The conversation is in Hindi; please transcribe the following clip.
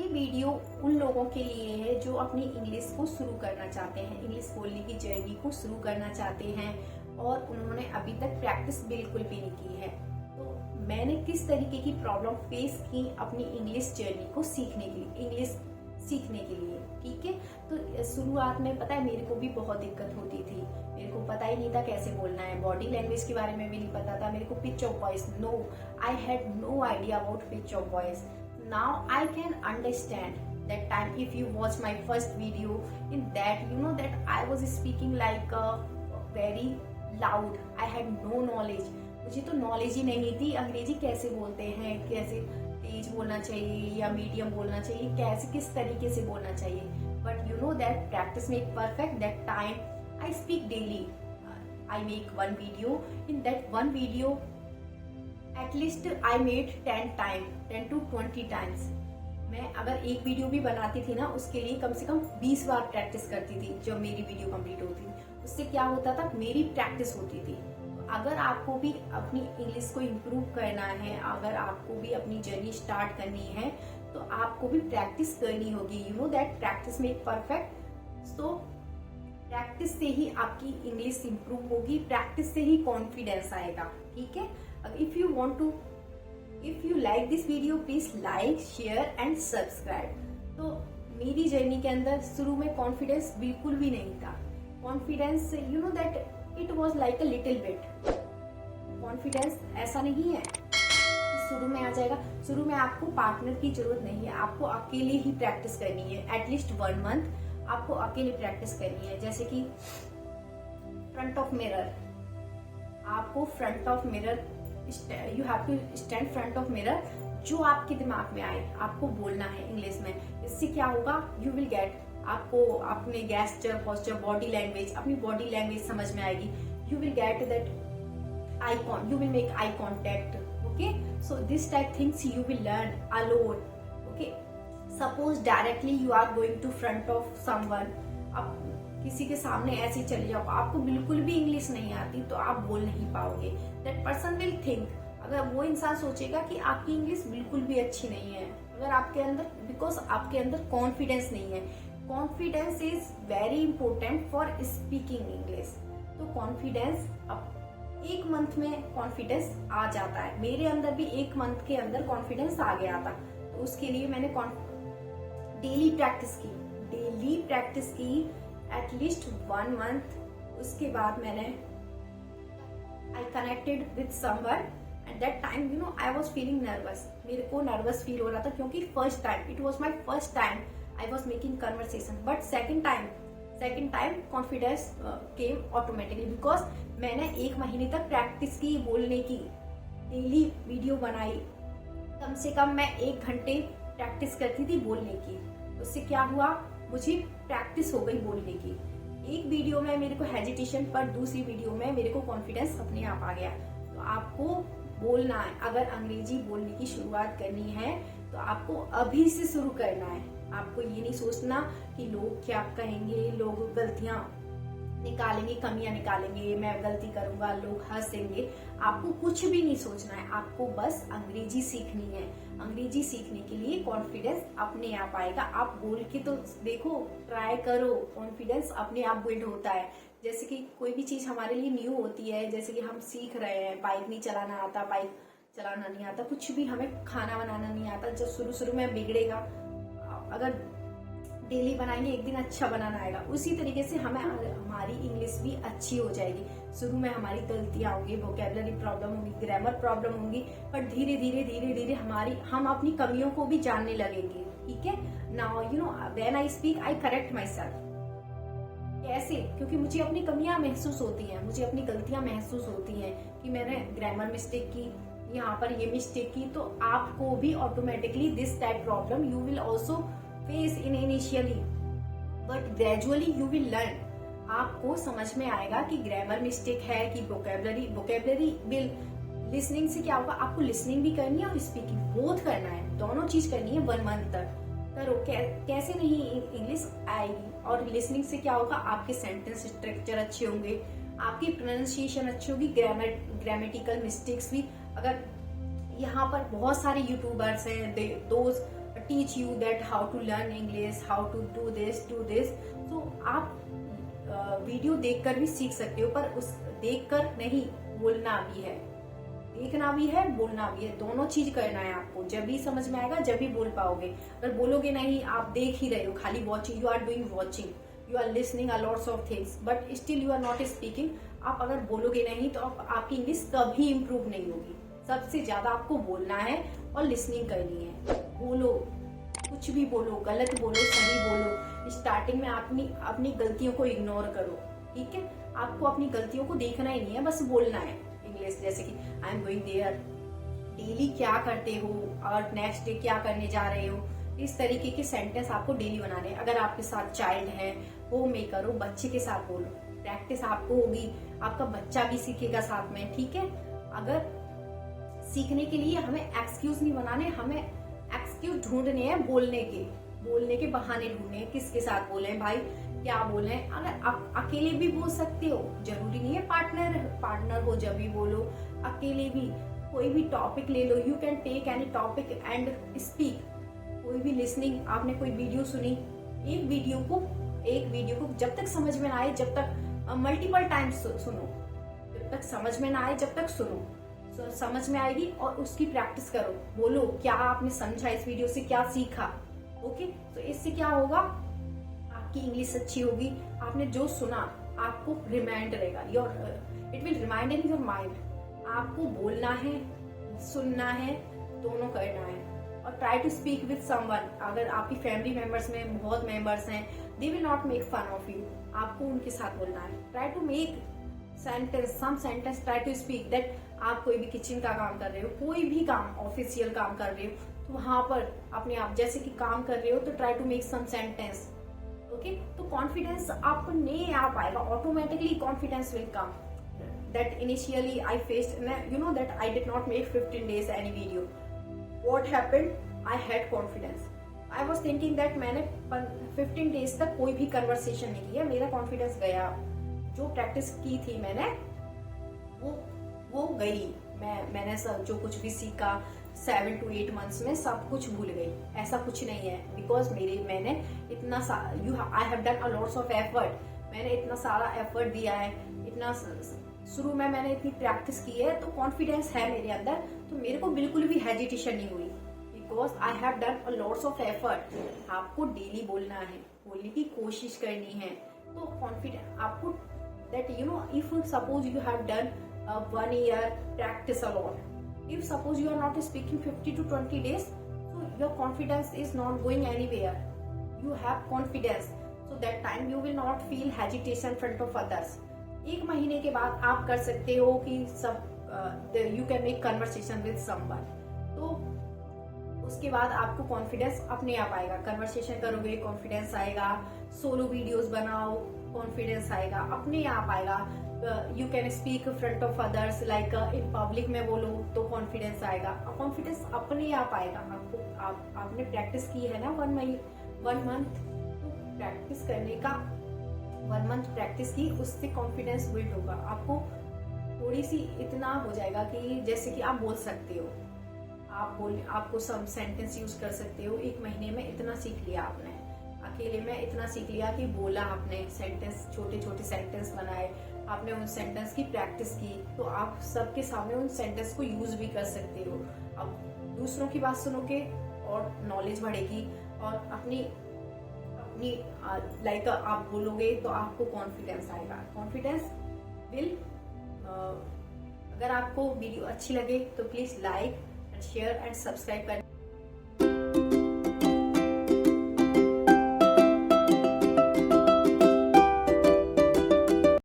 वीडियो उन लोगों के लिए है जो अपनी इंग्लिश को शुरू करना चाहते हैं, इंग्लिश बोलने की जर्नी को शुरू करना चाहते हैं और उन्होंने अभी तक प्रैक्टिस बिल्कुल भी नहीं की है। तो मैंने किस तरीके की प्रॉब्लम फेस की अपनी इंग्लिश जर्नी को सीखने के लिए, इंग्लिश सीखने के लिए, ठीक है। तो शुरुआत में पता है मेरे को भी बहुत दिक्कत होती थी, मेरे को पता ही नहीं था कैसे बोलना है, बॉडी लैंग्वेज के बारे में भी नहीं पता था मेरे को, pitch of voice, no, I had no idea about pitch of voice. Now I can understand that time if you watch my first video, in that you know that I was speaking like very loud. I had no knowledge. मुझे तो नॉलेज ही नहीं थी अंग्रेजी कैसे बोलते हैं, कैसे तेज बोलना चाहिए या मीडियम बोलना चाहिए, कैसे किस तरीके से बोलना चाहिए। But you know that practice make perfect. That time I speak daily, I make one video. In that one video at least I made 10 to 20 times. मैं अगर एक वीडियो भी बनाती थी ना उसके लिए कम से कम 20 बार प्रैक्टिस करती थी जब मेरी वीडियो कंप्लीट होती थी। उससे क्या होता था, मेरी प्रैक्टिस होती थी। अगर आपको भी अपनी इंग्लिश को इम्प्रूव करना है, अगर आपको भी अपनी जर्नी स्टार्ट करनी है तो आपको भी प्रैक्टिस करनी होगी। You know that practice make perfect. So practice से ही आपकी इंग्लिश इम्प्रूव होगी, प्रैक्टिस से ही कॉन्फिडेंस आएगा, ठीक है। if you like this video please like, share and subscribe। तो मेरी जर्नी के अंदर शुरू में कॉन्फिडेंस बिल्कुल भी नहीं था। Confidence you know that it was like a little bit. Confidence ऐसा नहीं है शुरू में आ जाएगा। शुरू में आपको पार्टनर की जरूरत नहीं है, आपको अकेले ही प्रैक्टिस करनी है। एटलीस्ट 1 मंथ आपको अकेले प्रैक्टिस करनी है। जैसे कि फ्रंट ऑफ मिरर, आपको front of mirror, you have to stand front of mirror. जो आपके दिमाग में आए आपको बोलना है इंग्लिश में। इससे क्या होगा, यू विल गेट, आपको अपने गेस्चर, पोस्चर, बॉडी लैंग्वेज, अपनी बॉडी लैंग्वेज समझ में आएगी। You will get that eye you will make eye contact. Okay, so this type things you will learn alone. Okay, suppose directly you are going to front of someone, अब किसी के सामने ऐसे चले जाओ, आपको बिल्कुल भी इंग्लिश नहीं आती तो आप बोल नहीं पाओगे। दैट पर्सन विल थिंक, अगर वो इंसान सोचेगा कि आपकी इंग्लिश बिल्कुल भी अच्छी नहीं है, अगर आपके अंदर, बिकॉज आपके अंदर कॉन्फिडेंस नहीं है। Confidence is very important for speaking English. तो कॉन्फिडेंस, अब 1 मंथ में कॉन्फिडेंस आ जाता है। मेरे अंदर भी 1 मंथ के अंदर कॉन्फिडेंस आ गया था। तो उसके लिए मैंने डेली प्रैक्टिस की एटलीस्ट 1 मंथ। उसके बाद मैंने I connected with someone. At that time you know I was feeling nervous, मेरे को नर्वस फील हो रहा था क्योंकि first time, it was my first time I was making conversation. But second time confidence came automatically, because मैंने 1 महीने तक प्रैक्टिस की बोलने की, डेली वीडियो बनाई। कम से कम मैं 1 घंटे प्रैक्टिस करती थी बोलने की। उससे क्या हुआ, मुझे प्रैक्टिस हो गई बोलने की। एक वीडियो में मेरे को हेजिटेशन, पर दूसरी वीडियो में मेरे को कॉन्फिडेंस अपने आप आ गया। तो आपको बोलना है, अगर अंग्रेजी बोलने की शुरुआत करनी है तो आपको अभी से शुरू करना है। आपको ये नहीं सोचना कि लोग क्या कहेंगे, लोग गलतियां निकालेंगे, कमियां निकालेंगे, मैं गलती करूंगा, लोग हंसेंगे। आपको कुछ भी नहीं सोचना है, आपको बस अंग्रेजी सीखनी है। अंग्रेजी सीखने के लिए कॉन्फिडेंस अपने आप आएगा। आप बोल के तो देखो, ट्राई करो, कॉन्फिडेंस अपने आप बिल्ड होता है। जैसे कि कोई भी चीज हमारे लिए न्यू होती है, जैसे कि हम सीख रहे हैं, बाइक नहीं चलाना आता, बाइक चलाना नहीं आता, कुछ भी, हमें खाना बनाना नहीं आता, जब शुरू में बिगड़ेगा, अगर डेली बनाएंगे एक दिन अच्छा बनाना आएगा। उसी तरीके से हमारी इंग्लिश भी अच्छी हो जाएगी। शुरू में हमारी गलतियां होंगी, वोकेबलरी प्रॉब्लम होगी, ग्रामर प्रॉब्लम होंगी, पर धीरे धीरे हम अपनी कमियों को भी जानने लगेंगे, ठीक है। Now you know when I speak I correct my self. कैसे, क्योंकि मुझे अपनी कमियां महसूस होती हैं, मुझे अपनी गलतियां महसूस होती हैं कि मैंने ग्रामर मिस्टेक की, यहाँ पर ये मिस्टेक की। तो आपको भी automatically this type problem you will also face in initially, but gradually you will learn. आपको समझ में आएगा कि ग्रामर मिस्टेक है कि वोकेबलरी विल। लिसनिंग से क्या होगा, आपको लिसनिंग भी करनी है और स्पीकिंग बोथ करना है, दोनों चीज करनी है 1 मंथ तक। करो, कैसे नहीं इंग्लिश आएगी। और लिसनिंग से क्या होगा, आपके सेंटेंस स्ट्रक्चर अच्छे होंगे, आपकी प्रोनाउंसिएशन अच्छी होगी, ग्रामेटिकल मिस्टेक्स भी। अगर यहाँ पर बहुत सारे यूट्यूबर्स हैं, those teach you that how to learn English, how to do this. तो आप वीडियो देखकर भी सीख सकते हो, पर उस देखकर नहीं, बोलना भी है, देखना भी है, बोलना भी है, दोनों चीज करना है आपको। जब भी समझ में आएगा, जब भी बोल पाओगे। अगर बोलोगे नहीं, आप देख ही रहे हो खाली watching, you are doing watching, you are listening a lots of things but still you are not speaking. आप अगर बोलोगे नहीं तो आपकी इंग्लिश कभी इंप्रूव नहीं होगी। सबसे ज्यादा आपको बोलना है और लिसनिंग करनी है। बोलो, कुछ भी बोलो, गलत बोलो, सही बोलो। स्टार्टिंग में अपनी गलतियों को इग्नोर करो, ठीक है। आपको अपनी गलतियों को देखना ही नहीं है, बस बोलना है इंग्लिश। जैसे कि I am going there, daily क्या करते हो और नेक्स्ट डे क्या करने जा रहे हो, इस तरीके के सेंटेंस आपको डेली बनाने हैं। अगर आपके साथ चाइल्ड है, होम मेकर हो, बच्चे के साथ बोलो। प्रैक्टिस आपको होगी, आपका बच्चा भी सीखेगा साथ में, ठीक है। अगर सीखने के लिए हमें एक्सक्यूज नहीं बनाने, हमें एक्सक्यूज ढूंढने हैं बोलने के बहाने ढूंढने हैं। किसके साथ बोले भाई, क्या बोले। अगर आप अकेले भी बोल सकते हो, जरूरी नहीं है पार्टनर हो जब भी बोलो। अकेले भी कोई भी टॉपिक ले लो, you can take any topic and speak. कोई भी लिसनिंग, आपने कोई वीडियो सुनी, एक वीडियो को जब तक समझ में ना आए, जब तक मल्टीपल टाइम्स सुनो, जब तक समझ में ना आए, जब तक सुनो, समझ में आएगी और उसकी प्रैक्टिस करो। बोलो क्या आपने समझा, इस वीडियो से क्या सीखा, ओके। तो इससे क्या होगा, आपकी इंग्लिश अच्छी होगी। आपने जो सुना आपको रिमाइंड रहेगा, it will remind in your mind. आपको बोलना है, सुनना है, दोनों करना है। और try to speak with someone. अगर आपकी फैमिली मेंबर्स में बहुत मेंबर्स हैं, they will not make fun of you, आपको उनके साथ बोलना है। Try to make some sentence, try to speak that. आप कोई भी किचन का काम कर रहे हो, कोई भी काम, ऑफिशियल काम कर रहे हो, तो वहां पर अपने आप जैसे कि काम कर रहे हो, तो try to make some sentence, okay. तो कॉन्फिडेंस आपको नहीं आ पाएगा, automatically confidence will come. That initially I faced, you know that I did not make 15 days any video. What happened? I had confidence. I was thinking that मैंने 15 days तक कोई भी कन्वर्सेशन नहीं किया, मेरा कॉन्फिडेंस गया। जो प्रैक्टिस की थी मैंने, वो गई। मैंने सब जो कुछ भी सीखा 7 to 8 months में सब कुछ भूल गई। ऐसा कुछ नहीं है, बिकॉज मैंने इतना I have done a lots of effort. मैंने इतना सारा एफर्ट दिया है, इतना शुरू में मैंने इतनी प्रैक्टिस की है, तो कॉन्फिडेंस है मेरे अंदर। तो मेरे को बिल्कुल भी हेजिटेशन नहीं हुई, because I have done a lots of effort. आपको डेली बोलना है, बोलने की कोशिश करनी है, तो कॉन्फिडेंस आपको that if suppose you have done 1 year practice a lot, if suppose you are not speaking 50 to 20 days, so your confidence is not going anywhere. You have confidence, so that time you will not feel hesitation in front of others. 1 महीने के बाद आप कर सकते हो कि you can make conversation with someone, तो उसके बाद आपको कॉन्फिडेंस अपने आप आएगा। कन्वर्सेशन करोगे, कॉन्फिडेंस आएगा। सोलो वीडियोस बनाओ, कॉन्फिडेंस आएगा, अपने आप आएगा। You can speak front of others, like in public में बोलो तो कॉन्फिडेंस आएगा। कॉन्फिडेंस अपने आप आएगा। आपने प्रैक्टिस की है ना 1 month, तो प्रैक्टिस करने का 1 month प्रैक्टिस की, उससे कॉन्फिडेंस बिल्ड होगा। आपको थोड़ी सी इतना हो जाएगा कि जैसे कि आप बोल सकते हो, आपको सब सेंटेंस यूज कर सकते हो। 1 महीने में इतना सीख लिया आपने, अकेले में इतना सीख लिया कि बोला आपने, सेंटेंस, छोटे छोटे सेंटेंस बनाए आपने, उन सेंटेंस की प्रैक्टिस की, तो आप सबके सामने उन सेंटेंस को यूज भी कर सकते हो। अब दूसरों की बात सुनोगे और नॉलेज बढ़ेगी, और अपनी लाइक आप बोलोगे तो आपको कॉन्फिडेंस आएगा। कॉन्फिडेंस विल अगर आपको वीडियो अच्छी लगे तो please like, share and subscribe करें।